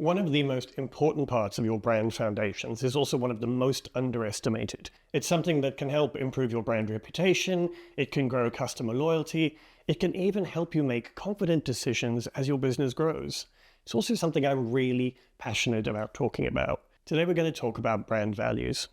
One of the most important parts of your brand foundations is also one of the most underestimated. It's something that can help improve your brand reputation, it can grow customer loyalty, it can even help you make confident decisions as your business grows. It's also something I'm really passionate about talking about. Today we're going to talk about brand values.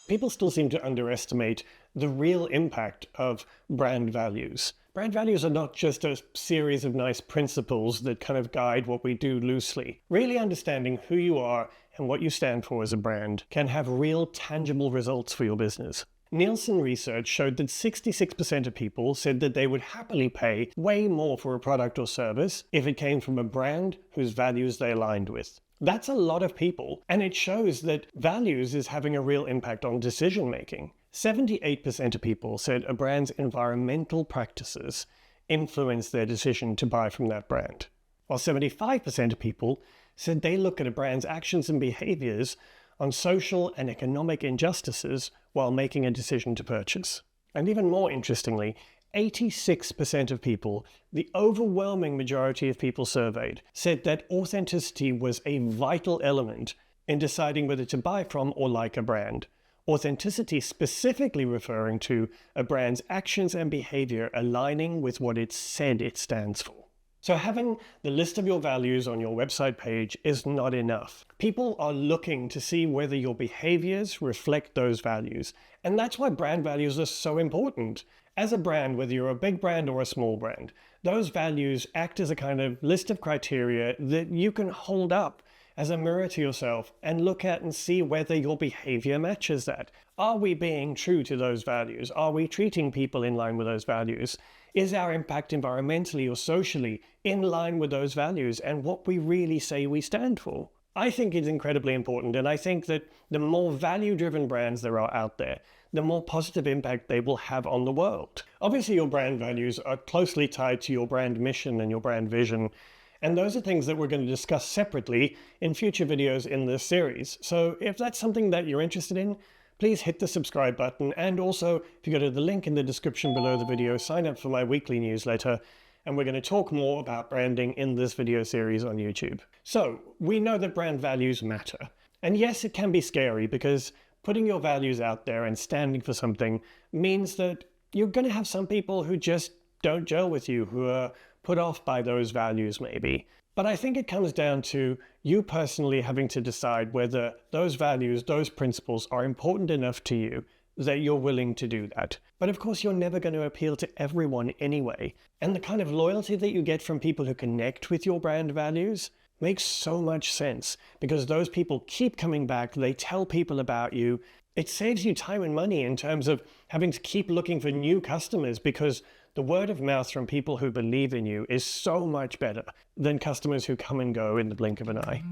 People still seem to underestimate the real impact of brand values. Brand values are not just a series of nice principles that kind of guide what we do loosely. Really understanding who you are and what you stand for as a brand can have real tangible results for your business. Nielsen research showed that 66% of people said that they would happily pay way more for a product or service if it came from a brand whose values they aligned with. That's a lot of people, and it shows that values is having a real impact on decision making. 78% of people said a brand's environmental practices influence their decision to buy from that brand, while 75% of people said they look at a brand's actions and behaviors on social and economic injustices while making a decision to purchase. And even more interestingly, 86% of people, the overwhelming majority of people surveyed, said that authenticity was a vital element in deciding whether to buy from or like a brand. Authenticity specifically referring to a brand's actions and behavior aligning with what it said it stands for. So having the list of your values on your website page is not enough. People are looking to see whether your behaviors reflect those values. And that's why brand values are so important. As a brand, whether you're a big brand or a small brand, those values act as a kind of list of criteria that you can hold up as a mirror to yourself and look at and see whether your behavior matches that. Are we being true to those values? Are we treating people in line with those values? Is our impact environmentally or socially in line with those values and what we really say we stand for? I think it's incredibly important, and I think that the more value-driven brands there are out there, the more positive impact they will have on the world. Obviously, your brand values are closely tied to your brand mission and your brand vision, and those are things that we're going to discuss separately in future videos in this series. So if that's something that you're interested in, please hit the subscribe button, and also if you go to the link in the description below the video, sign up for my weekly newsletter, and we're going to talk more about branding in this video series on YouTube. So we know that brand values matter. And yes, it can be scary because putting your values out there and standing for something means that you're going to have some people who just don't gel with you, who are put off by those values maybe. But I think it comes down to you personally having to decide whether those values, those principles are important enough to you that you're willing to do that. But of course, you're never going to appeal to everyone anyway. And the kind of loyalty that you get from people who connect with your brand values makes so much sense because those people keep coming back, they tell people about you. It saves you time and money in terms of having to keep looking for new customers because the word of mouth from people who believe in you is so much better than customers who come and go in the blink of an eye.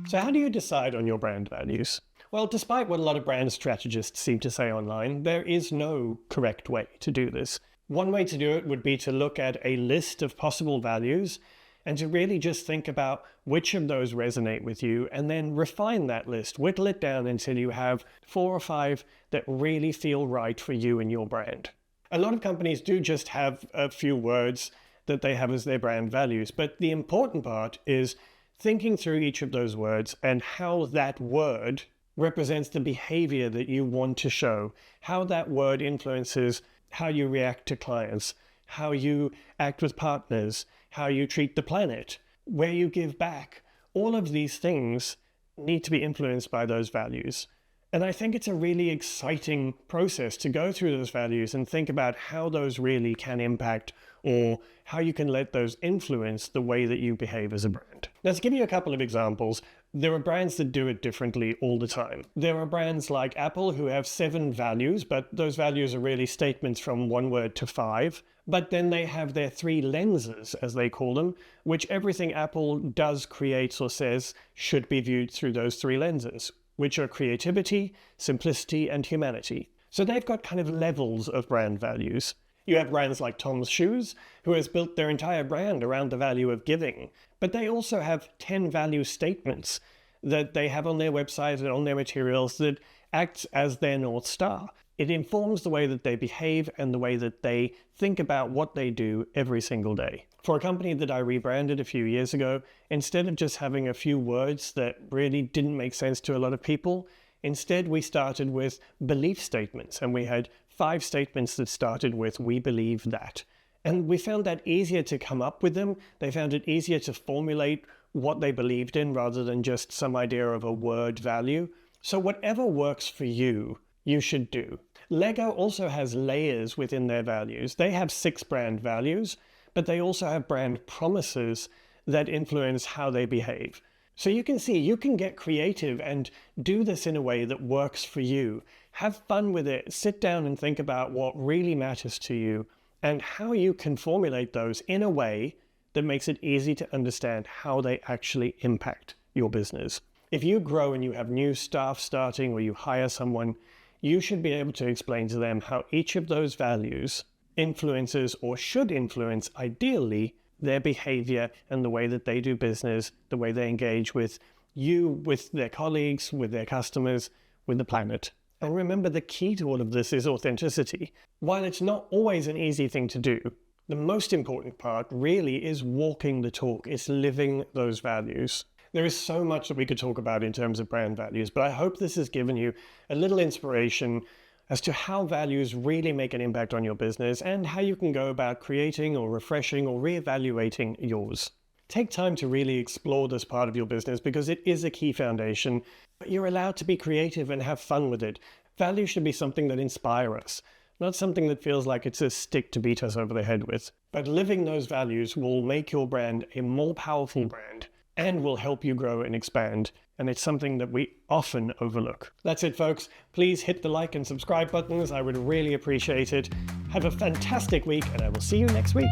So how do you decide on your brand values? Well, despite what a lot of brand strategists seem to say online, there is no correct way to do this. One way to do it would be to look at a list of possible values and to really just think about which of those resonate with you and then refine that list, whittle it down until you have 4 or 5 that really feel right for you and your brand. A lot of companies do just have a few words that they have as their brand values, but the important part is thinking through each of those words and how that word represents the behavior that you want to show, how that word influences how you react to clients, how you act with partners, how you treat the planet, where you give back. All of these things need to be influenced by those values. And I think it's a really exciting process to go through those values and think about how those really can impact or how you can let those influence the way that you behave as a brand. Now, to give you a couple of examples, there are brands that do it differently all the time. There are brands like Apple who have 7 values, but those values are really statements from 1 word to 5. But then they have their 3 lenses, as they call them, which everything Apple does, creates, or says should be viewed through those 3 lenses, which are creativity, simplicity, and humanity. So they've got kind of levels of brand values. You have brands like Tom's Shoes, who has built their entire brand around the value of giving. But they also have 10 value statements that they have on their website and on their materials that acts as their North Star. It informs the way that they behave and the way that they think about what they do every single day. For a company that I rebranded a few years ago, instead of just having a few words that really didn't make sense to a lot of people, instead we started with belief statements, and we had 5 statements that started with "we believe that." And we found that easier to come up with them. They found it easier to formulate what they believed in rather than just some idea of a word value. So whatever works for you, you should do. Lego also has layers within their values. They have 6 brand values, but they also have brand promises that influence how they behave. So you can see, you can get creative and do this in a way that works for you. Have fun with it. Sit down and think about what really matters to you and how you can formulate those in a way that makes it easy to understand how they actually impact your business. If you grow and you have new staff starting or you hire someone, you should be able to explain to them how each of those values influences or should influence, ideally, their behavior and the way that they do business, the way they engage with you, with their colleagues, with their customers, with the planet. And remember, the key to all of this is authenticity. While it's not always an easy thing to do, the most important part really is walking the talk. It's living those values. There is so much that we could talk about in terms of brand values, but I hope this has given you a little inspiration as to how values really make an impact on your business and how you can go about creating or refreshing or reevaluating yours. Take time to really explore this part of your business because it is a key foundation, but you're allowed to be creative and have fun with it. Values should be something that inspire us, not something that feels like it's a stick to beat us over the head with. But living those values will make your brand a more powerful brand and will help you grow and expand. And it's something that we often overlook. That's it, folks. Please hit the like and subscribe buttons. I would really appreciate it. Have a fantastic week, and I will see you next week.